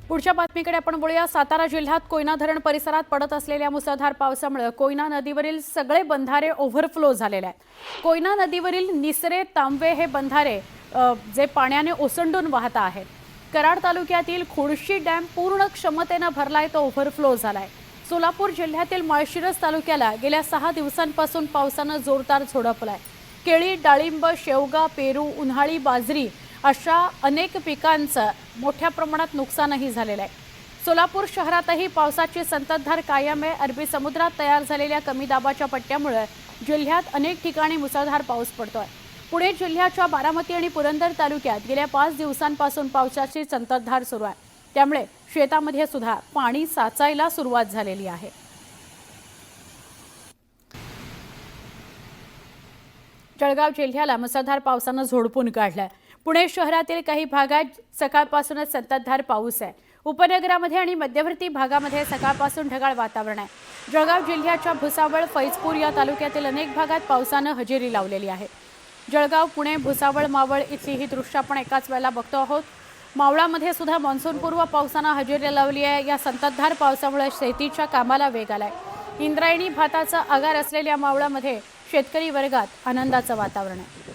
पुढच्या बातमीकडे आपण वळूया। सातारा जिल्ह्यात कोयना धरण परिसरात पडत असलेल्या मुसळधार पावसामुळे कोयना नदीवरील सगळे बंधारे ओव्हरफ्लो झालेले आहेत। कोयना नदीवरील निसरे तांबे हे बंधारे जे पाण्याने ओसंडून वाहत आहेत। कराड तालुक्यातील खुडशी डॅम पूर्ण क्षमतेने भरलाय तो ओव्हरफ्लो झालाय। सोलापूर जिल्ह्यातील माळशिरस तालुक्याला गेल्या 6 दिवसांपासून पावसाने जोरदार झोडपलाय। केळी, डाळिंब, शेवगा, पेरू, उन्हाळी बाजरी अशा अनेक पिकांचं मोठ्या प्रमाणात नुकसानही झालेलं आहे। सोलापूर शहरातही पावसाची संततधार कायम आहे। अरबी समुद्रात तयार झालेल्या कमी दाबाच्या पट्ट्यामुळे जिल्ह्यात अनेक ठिकाणी मुसळधार पाऊस पडतोय। पुणे जिल्ह्याच्या बारामती आणि पुरंदर तालुक्यात गेल्या 5 दिवसांपासून पावसाची संततधार सुरू आहे। त्यामुळे शेतामध्ये सुद्धा पाणी साचायला सुरुवात झालेली आहे। जळगाव जिल्ह्याला मुसळधार पावसाने झोडपून काढलाय। पुणे शहरातील काही भागात सकाळपासूनच संततधार पाऊस आहे। उपनगरामध्ये आणि मध्यवर्ती भागामध्ये सकाळपासून ढगाळ वातावरण आहे। जळगाव जिल्ह्याच्या भुसावळ, फैजपूर या तालुक्यातील अनेक भागात पावसाने हजेरी लावलेली आहे। जळगाव, पुणे, भुसावळ, मावळ इथली ही दृश्य आपण एकाच वेळेला बघतो आहोत। मावळामध्ये सुद्धा मान्सूनपूर्व पावसाने हजेरी लावली आहे। या संततधार पावसामुळे शेतीच्या कामाला वेग आलाय। इंद्रायणी भाताचा आगार असलेल्या मावळामध्ये शेतकरी वर्गात आनंदाचं वातावरण आहे।